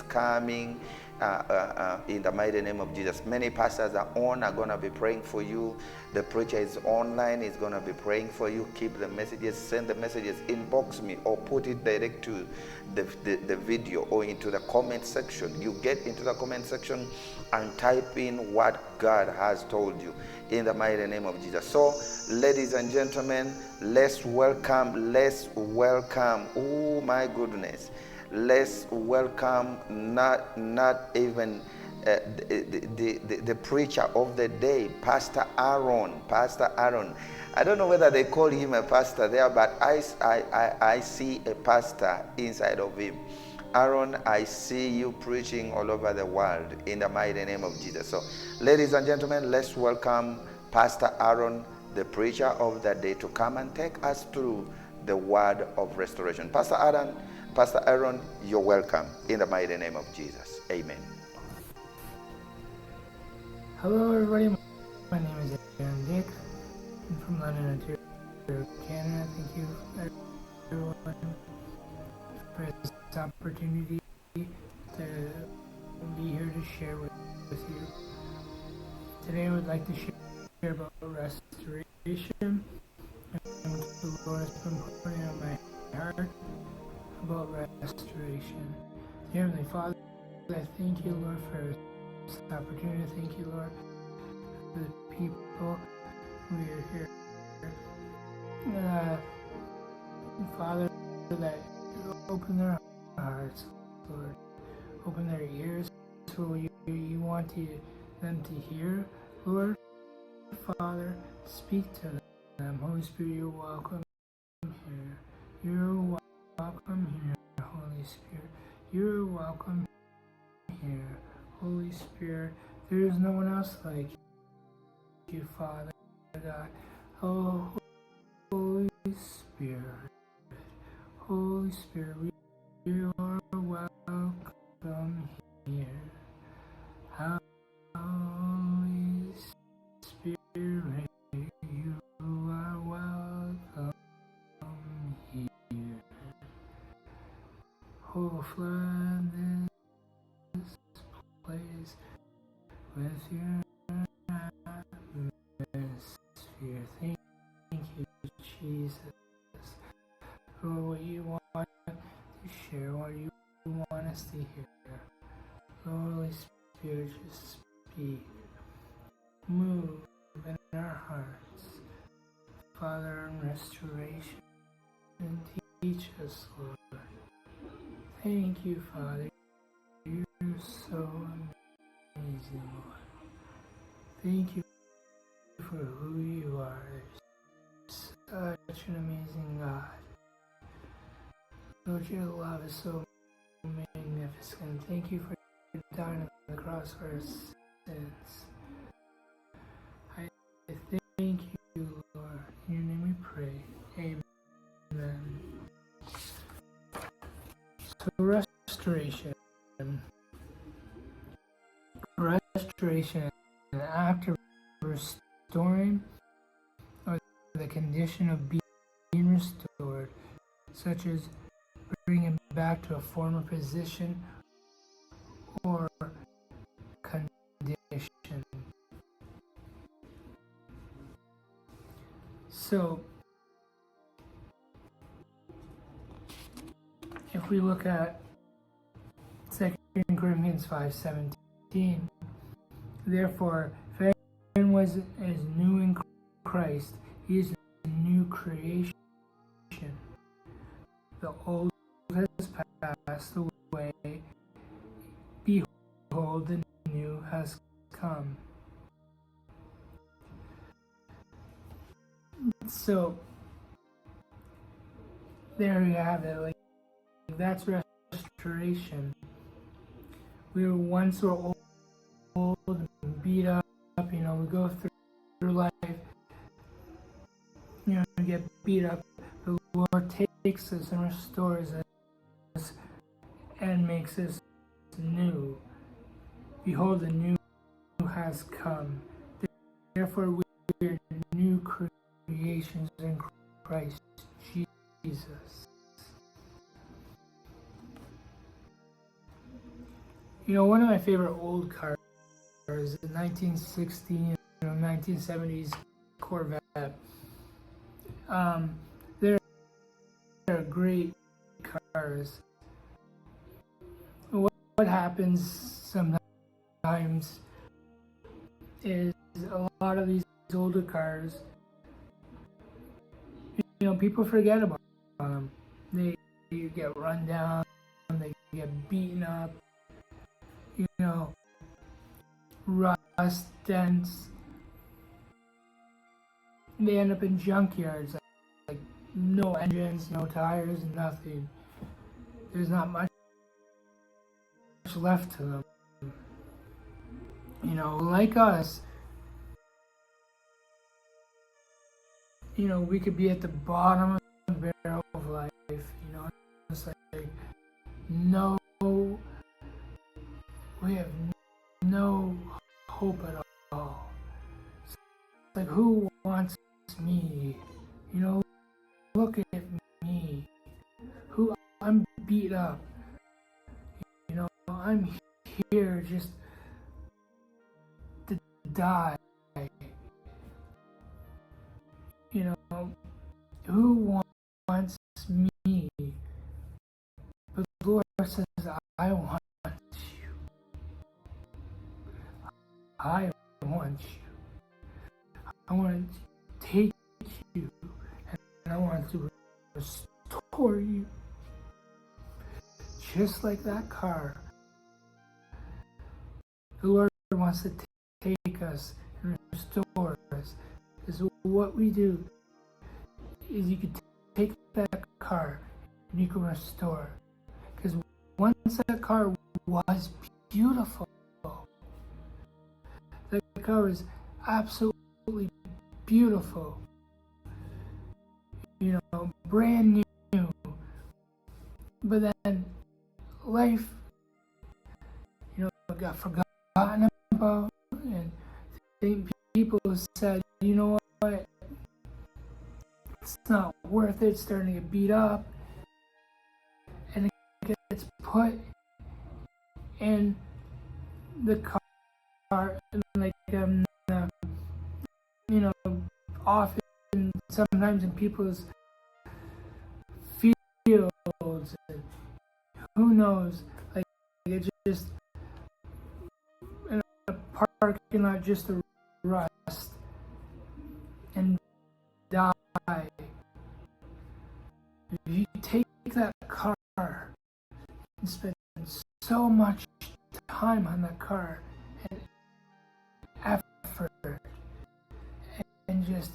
coming in the mighty name of Jesus. Many pastors are going to be praying for you. The preacher is online, is going to be praying for you. Keep the messages, send the messages, inbox me, or put it direct to the video or into the comment section. You get into the comment section and type in what God has told you in the mighty name of Jesus. So, ladies and gentlemen, let's welcome, oh my goodness, let's welcome not even the preacher of the day, Pastor Aaron. I don't know whether they call him a pastor there, but I see a pastor inside of him. Aaron, I see you preaching all over the world in the mighty name of Jesus. So, ladies and gentlemen, let's welcome Pastor Aaron, the preacher of the day, to come and take us through the word of restoration. Pastor Aaron, you're welcome in the mighty name of Jesus. Amen. Hello, everybody. My name is Aaron Dyck. I'm from London, Ontario, Canada. Thank you, everyone, for this opportunity to be here to share with you. Today, I would like to share about restoration and what the Lord has been putting on my heart about restoration. Dear Heavenly Father, I thank you, Lord, for this opportunity. Thank you, Lord, for the people who are here. Father, that you open their hearts, Lord. Open their ears to what you want them to hear, Lord. Father, speak to them. Holy Spirit, you're welcome here. You're welcome here, Holy Spirit. You're welcome here, Holy Spirit. There is no one else like you, Father God. Oh, Holy Spirit. Holy Spirit, you are welcome here. Holy Spirit, you are welcome here. Oh, flood this place with your atmosphere. Thank you, Jesus, for what you want to share, what you want us to hear. Holy Spirit, just speak. Move in our hearts. Father, in restoration, and teach us, Lord. Thank you, Father. You're so amazing, Lord. Thank you for who you are. You're such an amazing God. Lord, your love is so magnificent. Thank you for dying on the cross for our sins. I thank you, Lord. In your name we pray. Amen. So restoration. Restoration, an act of restoring or the condition of being restored, such as bringing back to a former position or condition. So, if we look at 2 Corinthians 5:17, therefore, if anyone is new in Christ, he is a new creation. The old has passed away, behold, the new has come. So, there you have it. Like, that's restoration. We were once old and beat up, we go through life, get beat up. The Lord takes us and restores us and makes us new. Behold, the new has come. Therefore, we are new creations in Christ Jesus. One of my favorite old cars is a 1960, 1970s Corvette. They're great cars. What happens sometimes is a lot of these older cars, people forget about them. They get run down, they get beaten up, rust, dents. They end up in junkyards, like no engines, no tires, nothing. There's not much left to them. Like us, we could be at the bottom of the barrel of life, it's like we have no hope at all. It's like, who wants me? Look at me. I'm beat up. I'm here just to die. Who wants me? But the Lord says, I want you. I want you. I want to take you, and I want to restore you. Just like that car. The Lord wants to take us and restore us. Because what we do is you can take that car and you can restore. Because once that car was beautiful. That car is absolutely beautiful. Brand new. But then life, got forgotten about, and people said, you know what, it's not worth it, it's starting to get beat up, and it gets put in the car, like, often, sometimes in people's fields, and who knows, like, it's just in a parking lot just to rust and die. If you take that car and spend so much time on that car and effort and just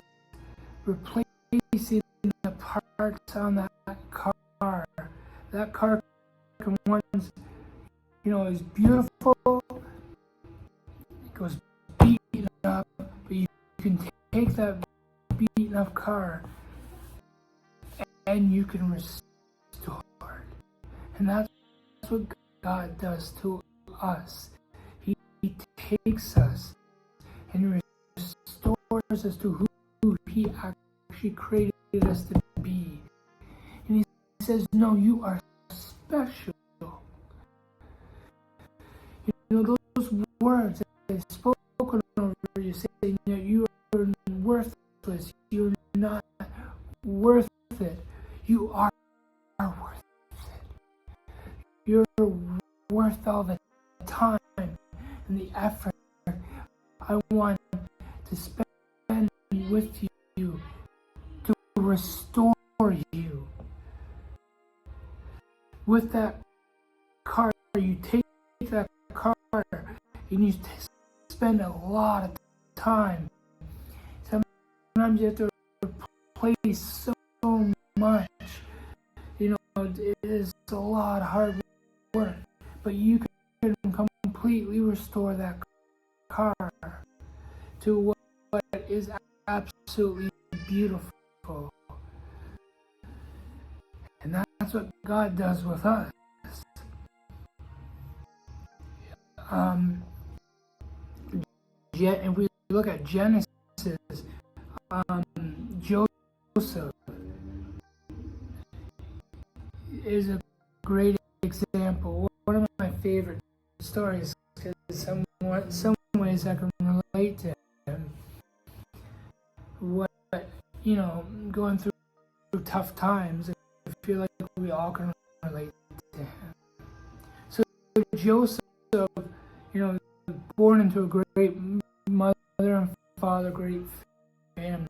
replacing the parts on that car can once, is beautiful, it goes beaten up, but you can take that beaten up car and you can restore it. And that's what God does to us. He takes us and restores us to who He actually created us to be. And He says, no, you are special. Those words that I've spoken over you, saying that you are worthless, you're not worth it. You are worth it. You're worth all the time and the effort I want to spend with you to restore you. With that car, you take that car and you spend a lot of time. Sometimes you have to replace so much. It is a lot of hard work, but you can completely restore that car to what is absolutely beautiful. And that's what God does with us. If we look at Genesis, Joseph is a great example. One of my favorite stories because some ways I can relate to him. What, going through tough times, I feel like we all can relate to him. So Joseph, born into a great mother and father, great family.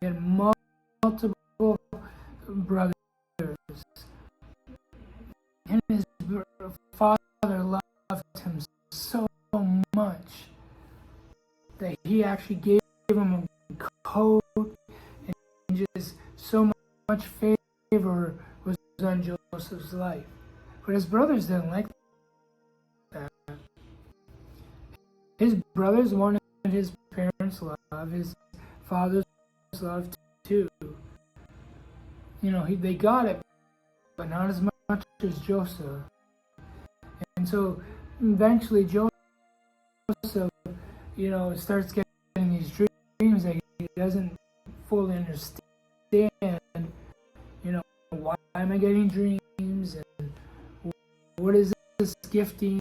He had multiple brothers. And his father loved him so much that he actually gave him a coat, and just so much favor was on Joseph's life. But his brothers didn't like that. His brothers wanted his parents' love, his father's love too. They got it, but not as much as Joseph. And so eventually Joseph, starts getting these dreams that he doesn't fully understand. Why am I getting dreams? And what is this gifting?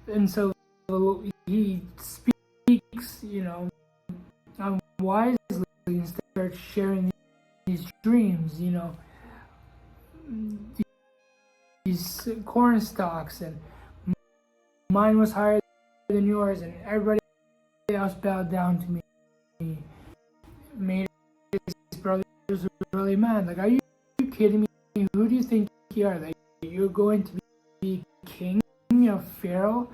And so he speaks, wisely, and starts sharing these dreams, these corn stalks, and mine was higher than yours, and everybody else bowed down to me. Made his brothers really mad. Like, are you kidding me? Who do you think you are? That you're going to be king of Pharaoh,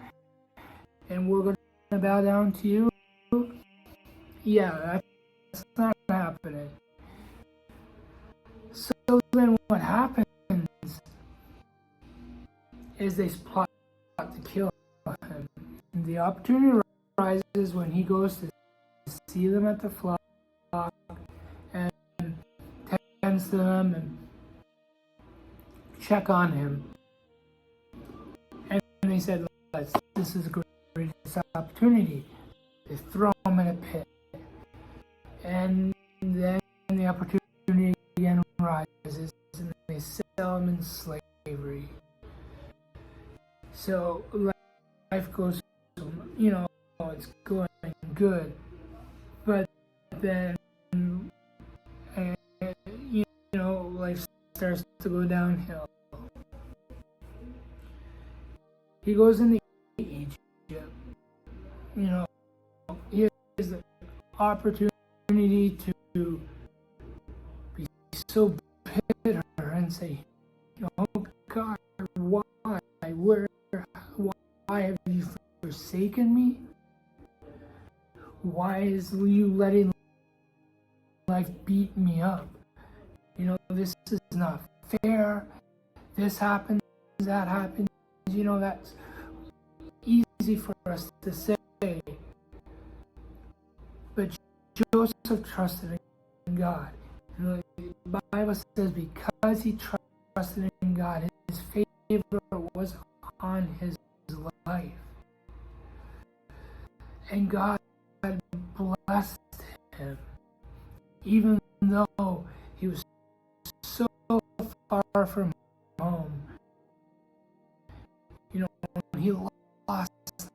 and we're going to bow down to you? Yeah, that's not happening. So then what happens is they plot to kill him. And the opportunity arises when he goes to see them at the flock and tends to them and check on him. And they said, this is the greatest opportunity. They throw him in a pit. And then the opportunity again rises, and they sell him in slavery. So life goes, it's going good, but then life starts to go downhill. He goes into Egypt. He has the opportunity to be so bitter and say, oh God, why have you forsaken me? Why is you letting life beat me up? This is not fair. This happens, that happens. That's easy for us to say. But Joseph trusted in God. And the Bible says because he trusted in God, his favor was on his life. And God blessed him, even though he was so far from home. He lost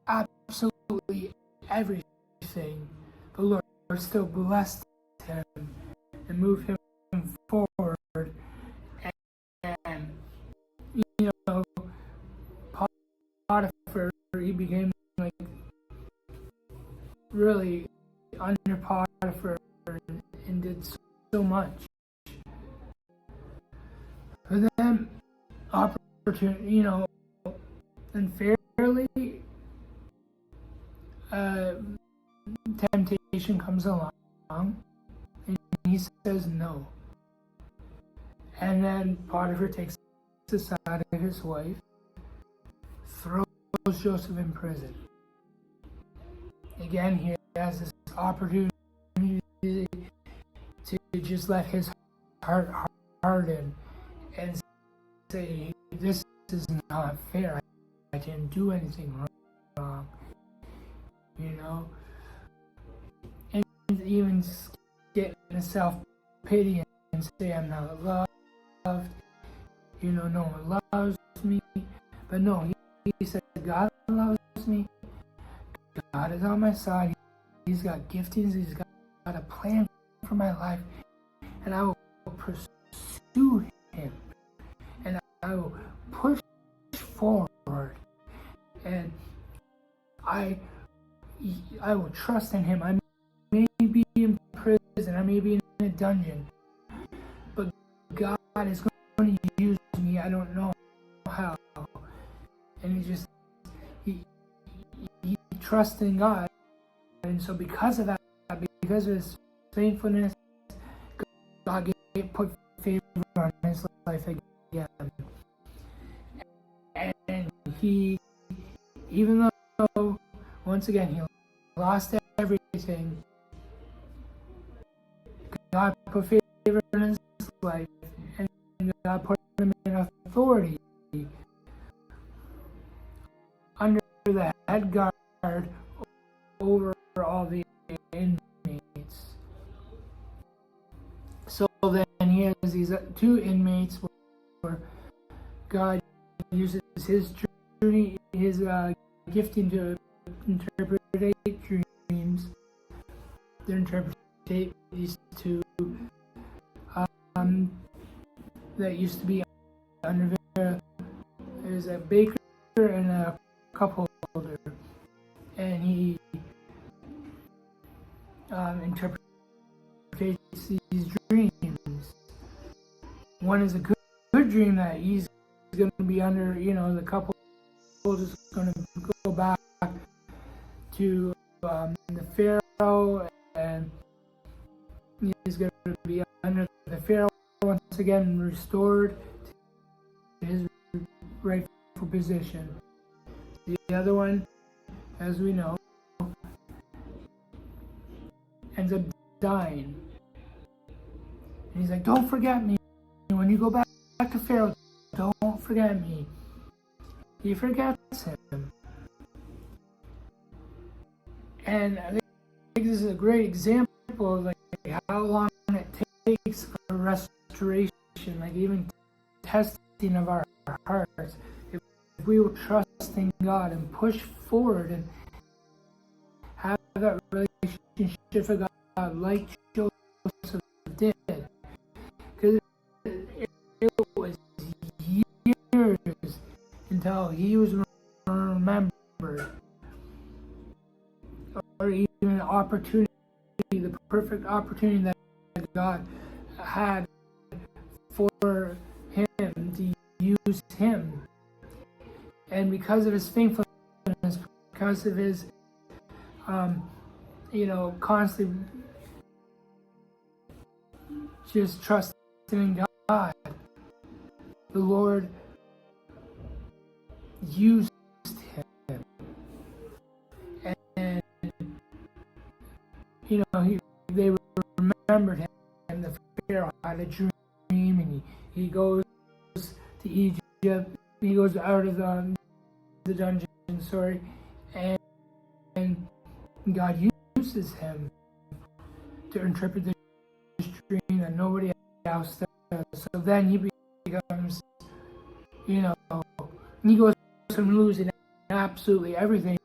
absolutely everything. The Lord still blessed him and moved him forward. And Potiphar, he became really under Potiphar and did so much. But then opportunity, unfairly, temptation comes along, and he says no. And then Potiphar takes the side of his wife, throws Joseph in prison. Again, he has this opportunity to just let his heart harden and say, this is not fair. I didn't do anything wrong. And even get in self-pity and say I'm not loved. no one loves me. But no, he said, God loves me. God is on my side. He's got giftings. He's got a plan for my life. And I will pursue him. And I will push forward. And I will trust in him. I may be in prison. I may be in a dungeon. But God is going to use me. I don't know how. And he trusts in God. And so because of that, because of his faithfulness, God put favor on his life again. And he, even though, once again, he lost everything, God put favor in his life, and God put him in authority under the head guard over all the inmates. So then he has these two inmates where God uses his journey, his gifting to interpret dreams. They interpret these two that used to be under there's a baker and a cup holder, and he interprets these dreams. One is a good dream that he's going to be under, the couple is going to go back to the Pharaoh, and he's going to be under the Pharaoh once again, restored to his rightful position. The other one, as we know, ends up dying. And he's like, don't forget me. When you go back to Pharaoh, don't forget me. He forgets him. And I think this is a great example of how long it takes for restoration, even testing of our hearts. If we will trust in God and push forward and have that relationship with God like Joseph did. Because it was years until he was remembered, or even an opportunity, the perfect opportunity that God had for him to use him. And because of his faithfulness, because of his constantly just trusting in God, the Lord used him. And they remembered him, and the Pharaoh had a dream, and he goes to Egypt, he goes out of the dungeon, and God uses him to interpret the dream that nobody else does. So then he becomes, he goes from losing absolutely everything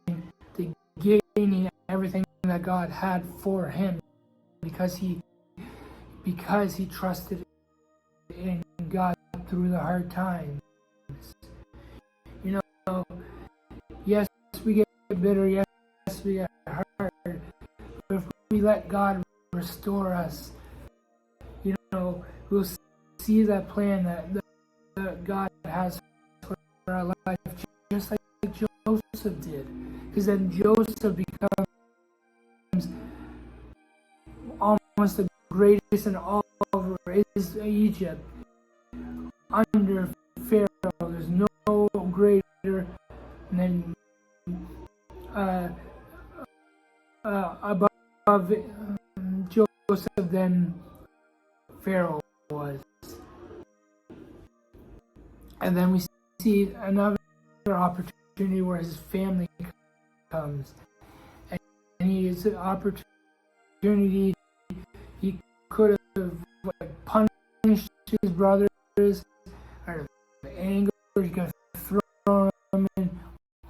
to gaining everything that God had for him, because he trusted in God through the hard times. Yes, we get bitter, yes, we get hurt, but if we let God restore us, we'll see that plan that God has for our life, just like Joseph did. Because then Joseph becomes almost the greatest in all over Egypt. Under Pharaoh, there's no greater than above Joseph than Pharaoh was. And then we see another opportunity where his family comes, and he has an opportunity. He could have punished his brothers, out of anger, he's going to throw him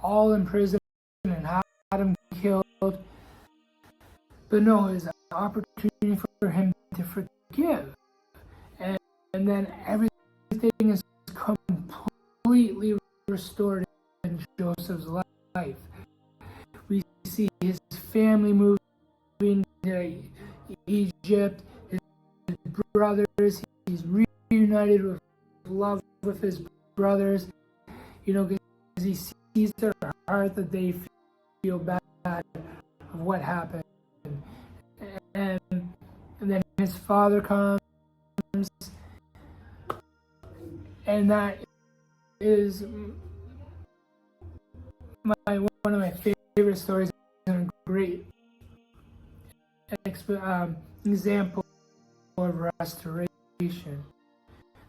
all in prison and have him killed. But no, it's an opportunity for him to forgive. And then everything is completely restored in Joseph's life. We see his family moving to Egypt, his brothers, he's reunited with love with his brothers, because he sees their heart that they feel bad of what happened. And then his father comes, and that is one of my favorite stories and a great example of restoration.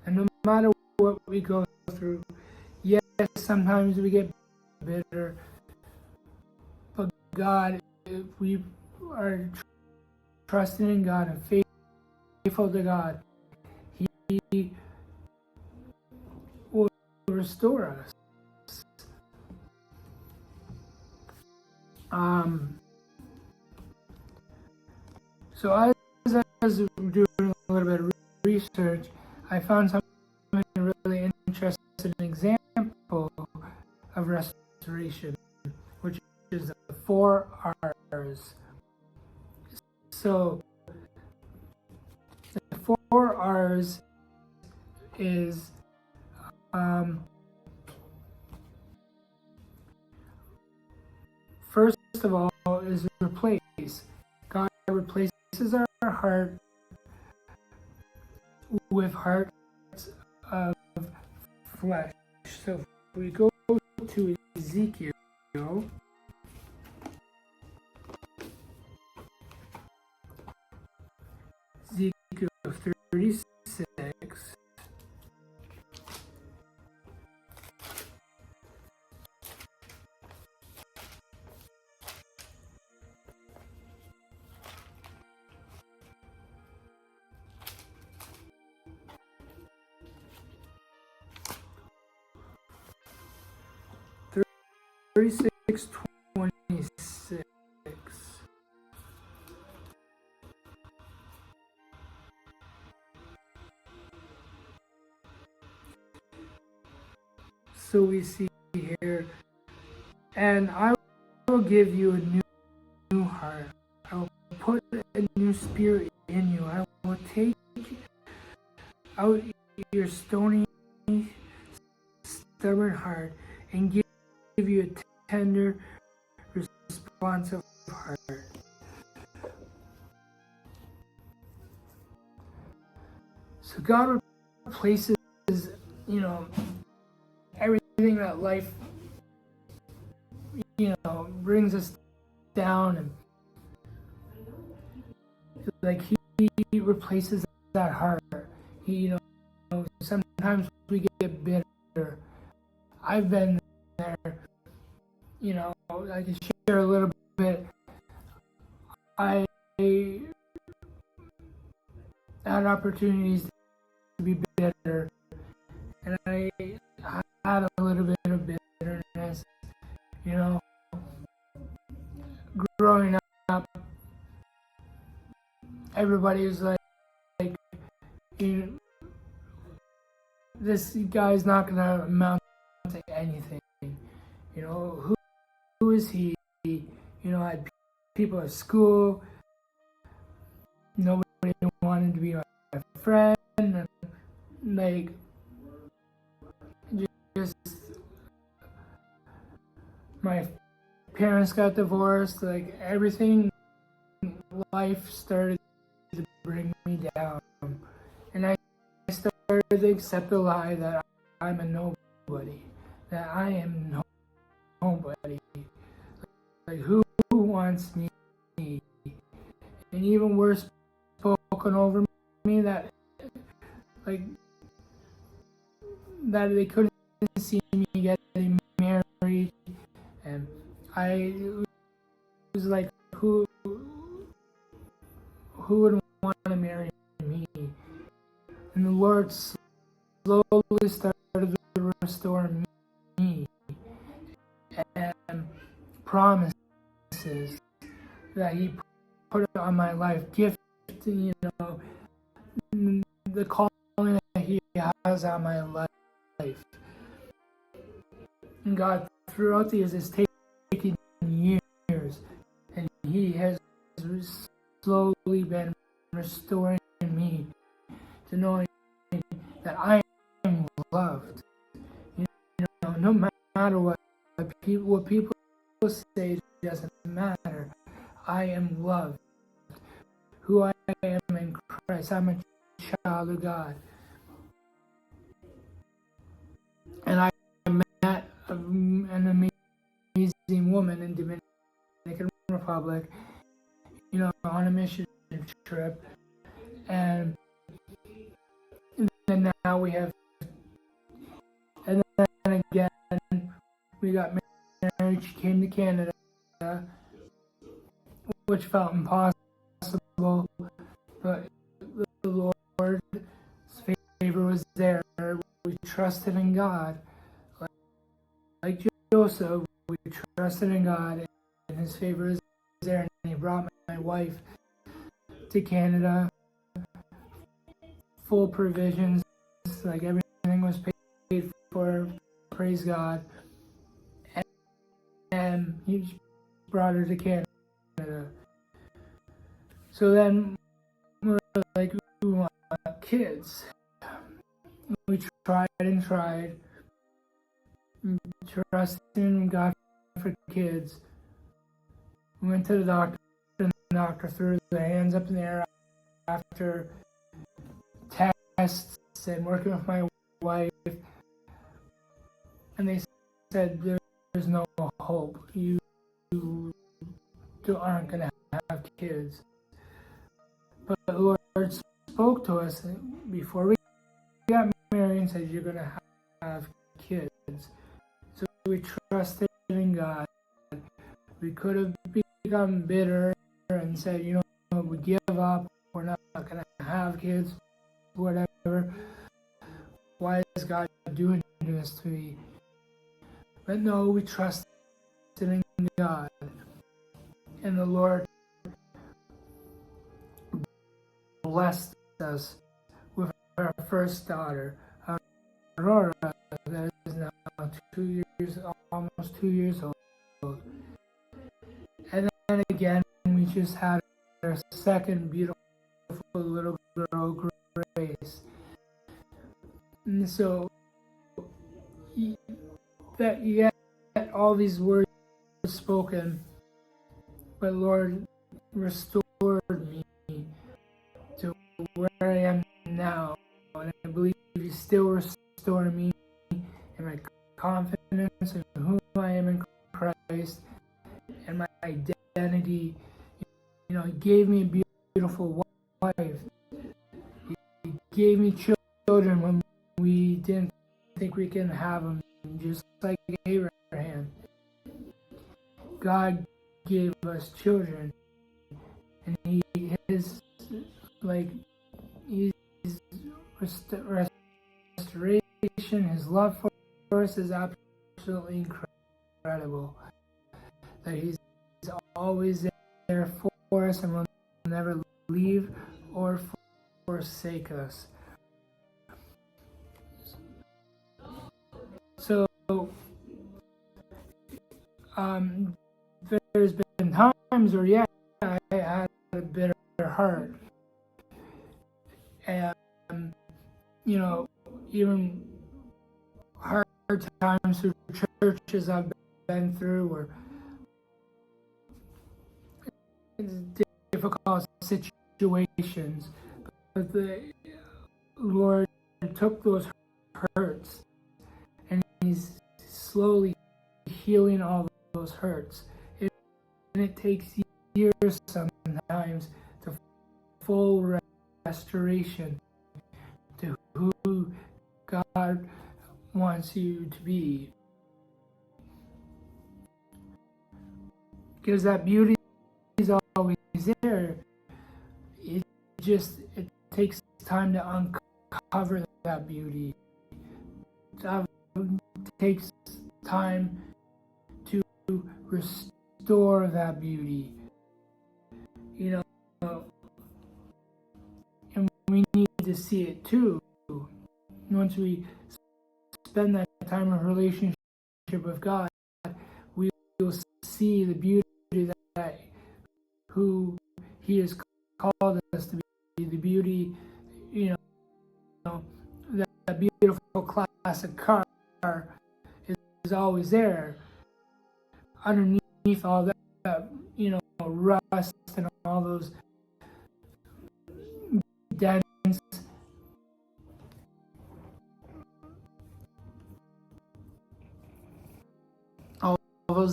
And no matter what we go through, yes, sometimes we get bitter, but God, if we are trusting in God and faithful to God, He will restore us. So as we're doing a little bit of research, I found something really interesting example of restoration, which is the 4 R's. So the 4 R's is first of all is replace. God replaces our heart with hearts of flesh. So if we go to Ezekiel, Ezekiel 36, (36:26). So we see here, and I will give you a new heart. I will put a new spirit in you. I will take out your stony, stubborn heart and give you a tender, responsive heart. So God replaces, everything that life, brings us down, and like He replaces that heart. Sometimes we get bitter. I've been there. I can share a little bit. I had opportunities to be bitter, and I had a little bit of bitterness. Growing up, everybody was like, this guy's not gonna amount to anything. Who is he? I had people at school. Nobody wanted to be my friend. And, just my parents got divorced. Everything, life started to bring me down, and I started to accept the lie that I'm a nobody, that I am nobody. Who wants me? And even worse, spoken over me that they couldn't see me getting married, and I was like, who would want to marry me? And the Lord slowly started restore me, and promises that He put on my life, gift, the calling that He has on my life. And God, throughout the years, it's taken years, and He has slowly been restoring me to knowing that I am loved. No matter what people say, it doesn't matter. I am loved. Who I am in Christ. I'm a child of God. And I met an amazing woman in Dominican Republic, on a mission trip. And then now we have, and then again, we got married. She came to Canada, which felt impossible, but the Lord's favor was there. We trusted in God. Like Joseph, we trusted in God, and His favor is there. And He brought my wife to Canada, full provisions, like everything was paid for, praise God. And He brought her to Canada. So then we're like, we want kids. We tried and tried, trusting in God for kids. We went to the doctor, and the doctor threw their hands up in the air after tests and working with my wife, and they said there's no hope. You aren't going to have kids. But the Lord spoke to us before we got married and said, you're going to have kids. So we trusted in God. We could have become bitter and said, we give up, we're not going to have kids, whatever. Why is God doing this to me? But no, we trusted in God. And the Lord blessed us with our first daughter, Aurora, that is now almost 2 years old. And then again, we just had our second beautiful little girl, Grace. And so, that yet all these words spoken, but Lord restored me to where I am now, and I believe He's still restoring me in my confidence in who I am in Christ and my identity. He gave me a beautiful wife. He gave me children when we didn't think we can have them, just like Abraham. God gave us children, and His restoration, His love for us is absolutely incredible. That He's always there for us and will never leave or forsake us. So, there's been times where, I had a bitter heart. And, even hard times through churches I've been through, or difficult situations. But the Lord took those hurts, and He's slowly healing all those hurts. And it takes years sometimes to full restoration to who God wants you to be. Because that beauty is always there. It takes time to uncover that beauty. To have takes time to restore that beauty. You know, and we need to see it too. Once we spend that time of relationship with God, we will see the beauty that who He has called us to be, the beauty, that beautiful classic car is always there. Underneath all that, rust and all those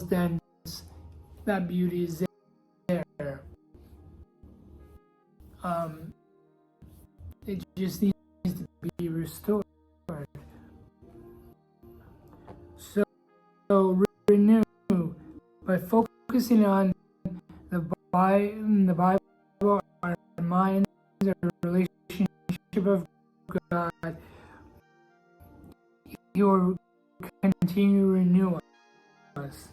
dents, that beauty is there. It just needs to be restored. So renew by focusing on the Bible, our minds, our relationship of God. He will continue to renew us.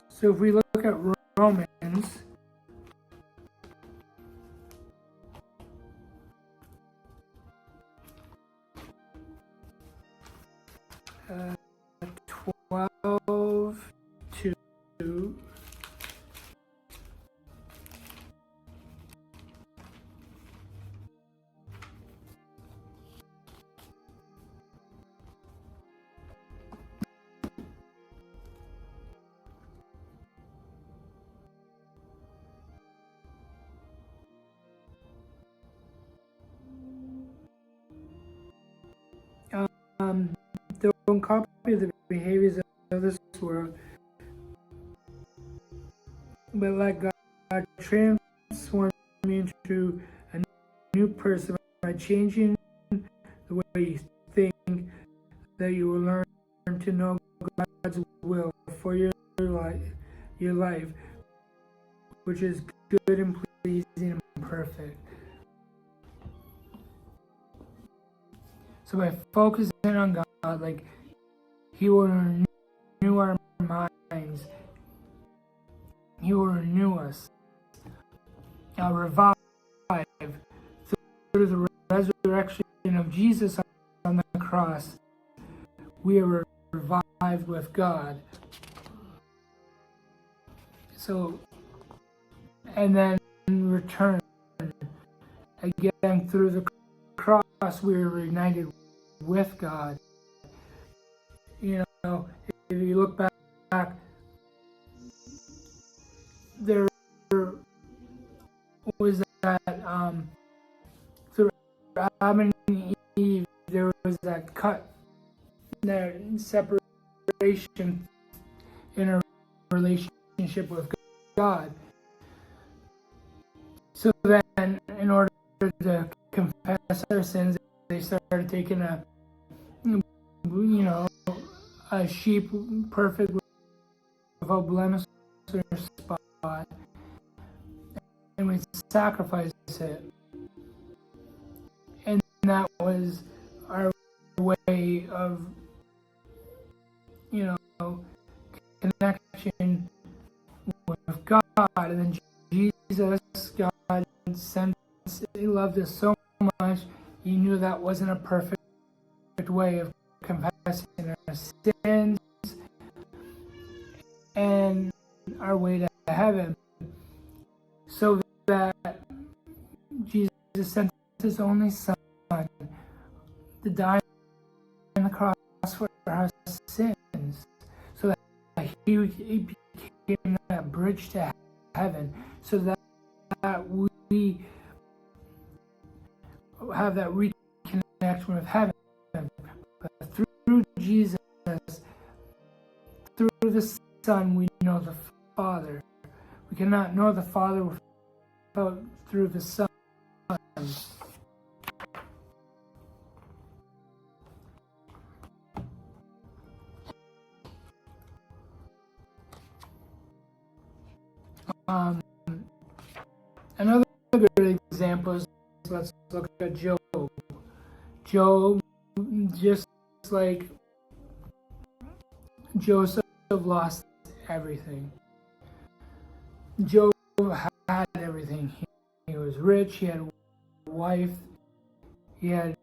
So if we look at Romans, uh, 12:2. Don't copy the behaviors of this world, but let God transform you into a new person by changing the way you think, that you will learn to know God's will for your life, which is good and pleasing and perfect. So by focusing on God, like He will renew our minds. He will renew us. Revive through the resurrection of Jesus on the cross. We are revived with God. So, and then return again through the cross. We are united with God. If you look back, there was that through Adam and Eve, there was that cut, that separation in our relationship with God. So then, in order to confess our sins, they started taking a sheep perfect without blemish or spot, and we sacrifice it. And that was our way of, connection with God. And then Jesus, God sent us, He loved us so much, He knew that wasn't a perfect way of confessing our sins and our way to heaven. So that Jesus sent His only Son to die on the cross for our sins, so that He became that bridge to heaven, so that we have that reconnection with heaven. But through Jesus, through the Son, we know the Father. We cannot know the Father without through the Son. Another good example is, let's look at Job. Job just like Joseph lost everything. Job had everything. He was rich, he had a wife, he had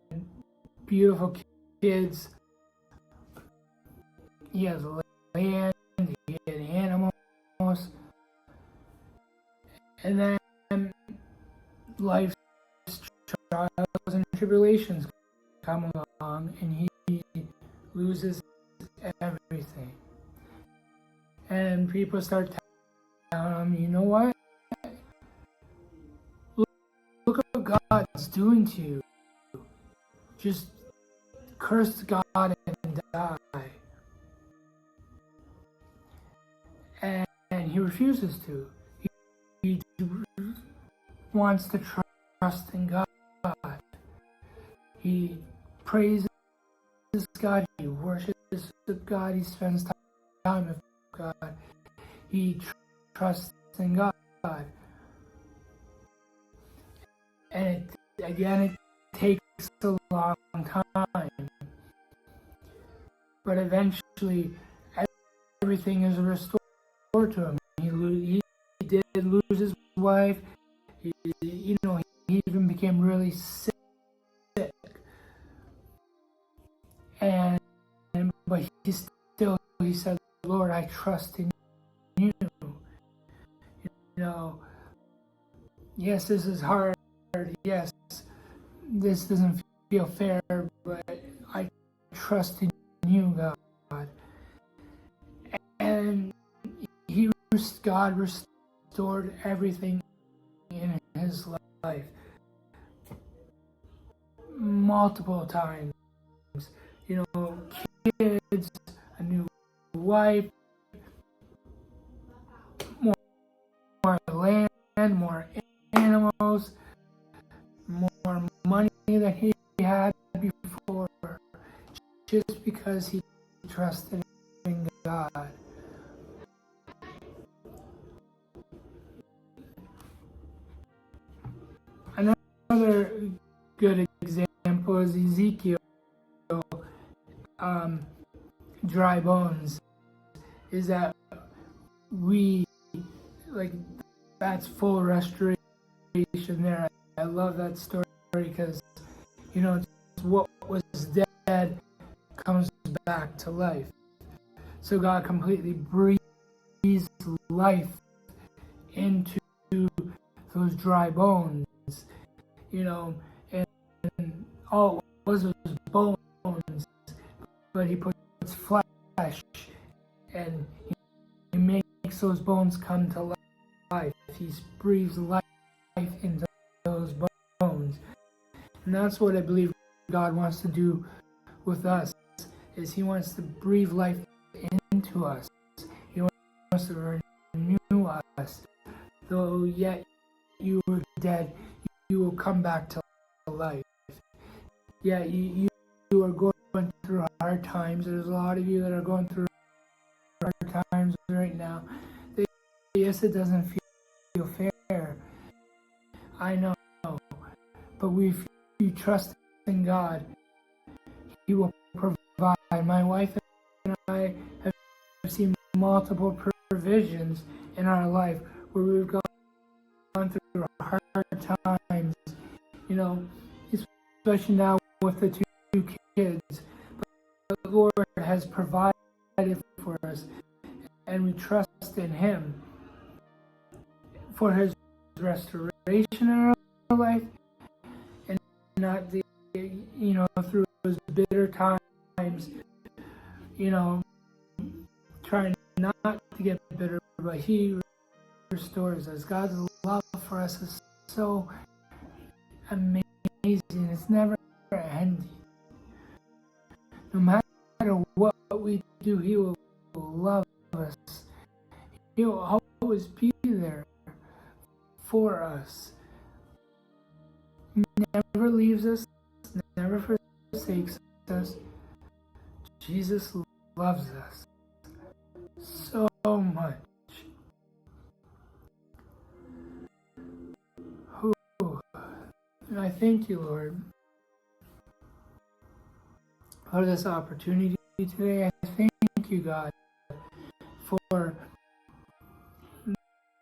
beautiful kids, he has land, he had animals, and then life's trials and tribulations come along and he loses everything. And people start telling him, you know what? Look what God's doing to you. Just curse God and die. And he refuses to. He wants to trust in God. He praises God. He worships God. He spends time with God. He trusts in God. And it takes a long time. But eventually, everything is restored to him. He did lose his wife. He even became really sick. But he said, Lord, I trust in you. Yes, this is hard. Yes, this doesn't feel fair, but I trust in you, God. And God restored everything in his life multiple times. Kids, a new wife, more land, more animals, more money than he had before, just because he trusted in God. Another good example is Ezekiel, dry bones, is that that's full restoration there. I love that story because, it's what was dead comes back to life. So God completely breathes life into those dry bones, and all it was bones, but he puts flesh and he makes those bones come to life. He breathes life into those bones. And that's what I believe God wants to do with us, is he wants to breathe life into us. He wants to renew us. Though yet you were dead, you will come back to life. Yeah, you are going through hard times. There's a lot of you that are going through hard times right now. Yes, it doesn't feel fair. I know. But if you trust in God, he will provide. My wife and I have seen multiple provisions in our life where we've gone through hard times, especially now with the two kids. But the Lord has provided for us, and we trust in him for his restoration in our life, and not through those bitter times, trying not to get bitter, but he restores us. God's love for us is so amazing. It's never ending. No matter what we do, he will love us. He will always be there for us. He never leaves us, never forsakes us. Jesus loves us so much. And I thank you, Lord. for this opportunity today. I thank you, God, for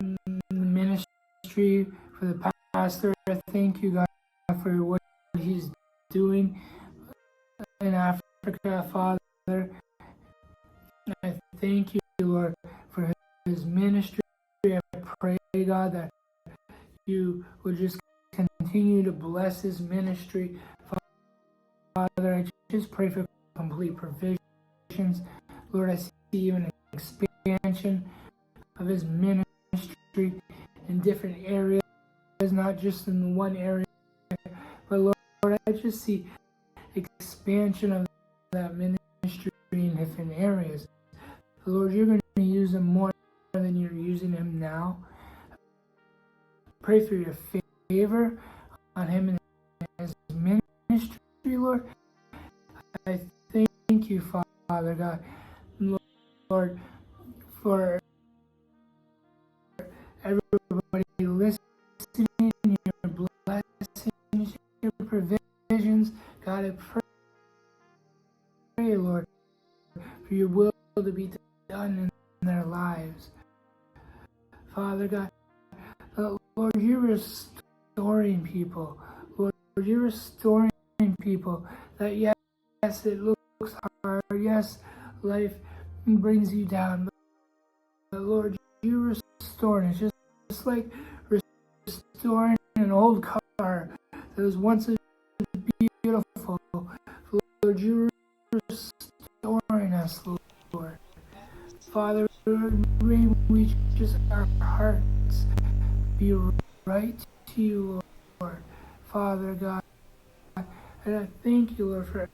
the ministry, for the pastor. I thank you, God, for what he's doing in Africa, Father. I thank you, Lord, for his ministry. I pray, God, that you would just continue to bless his ministry. Father, I just pray for complete provisions. Lord, I see even an expansion of his ministry in different areas, not just in one area, but Lord, I just see expansion of that ministry in different areas. Lord, you're going to use him more than you're using him now. Pray for your favor on him and his ministry, Lord. I thank you, Father God, Lord, for everybody listening, your blessings, your provisions. God, I pray, Lord, for your will to be done in their lives. Father God, Lord, you're restoring people. Lord, you're restoring people that, yes, it looks hard. Yes, life brings you down. But Lord, you're restoring. It's just like restoring an old car that was once beautiful. Lord, you're restoring us, Lord. Father, we just our hearts be right to you, Lord. Father God, and I thank you, Lord, for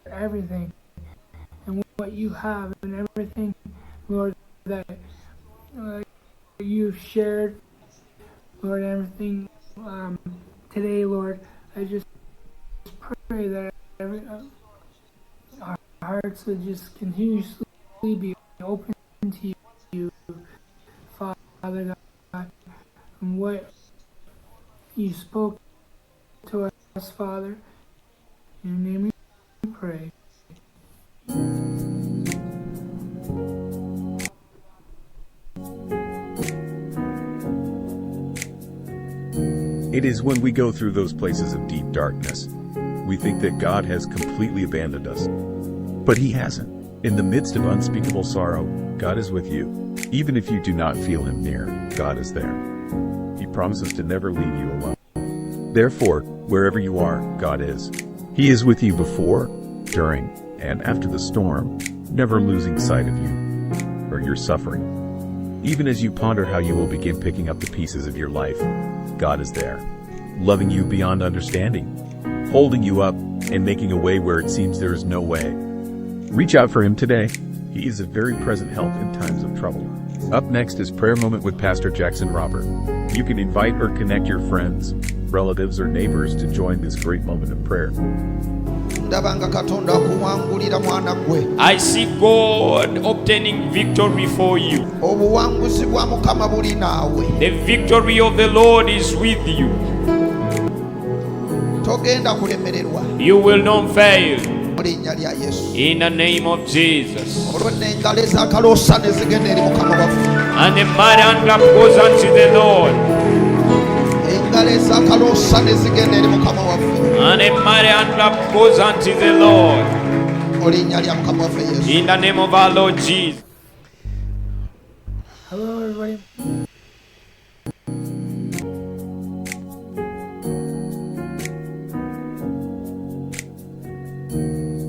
everything and what you have and everything, Lord, that you've shared, Lord, everything today, Lord. I just pray that our hearts would just continuously be open to you, Father God, and what you spoke to us, Father. In your name we pray. It is when we go through those places of deep darkness, we think that God has completely abandoned us. But He hasn't. In the midst of unspeakable sorrow, God is with you. Even if you do not feel Him near, God is there. He promises to never leave you alone. Therefore, wherever you are, God is. He is with you before, during, and after the storm, never losing sight of you or your suffering. Even as you ponder how you will begin picking up the pieces of your life, God is there, loving you beyond understanding, holding you up, and making a way where it seems there is no way. Reach out for Him today. He is a very present help in times of trouble. Up next is Prayer Moment with Pastor Jackson Robert. You can invite or connect your friends, relatives, or neighbors to join this great moment of prayer. I see God obtaining victory for you. The victory of the Lord is with you. You will not fail. In the name of Jesus. And the mighty hand clap goes unto the Lord. And a mighty hand clap goes unto the Lord. In the name of our Lord Jesus. Hello, everybody.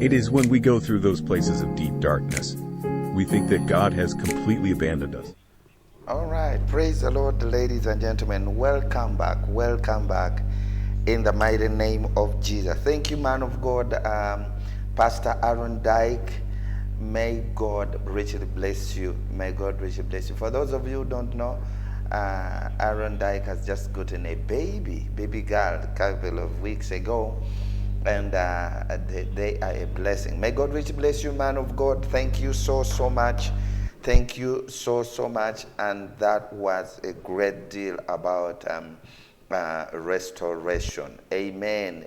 It is when we go through those places of deep darkness, we think that God has completely abandoned us. All right, praise the Lord, ladies and gentlemen. Welcome back in the mighty name of Jesus. Thank you, man of God, Pastor Aaron Dyck. May God richly bless you. May God richly bless you. For those of you who don't know, Aaron Dyck has just gotten a baby girl a couple of weeks ago, and they are a blessing. May God richly bless you, man of God. Thank you so much. Thank you so much. And that was a great deal about restoration. Amen.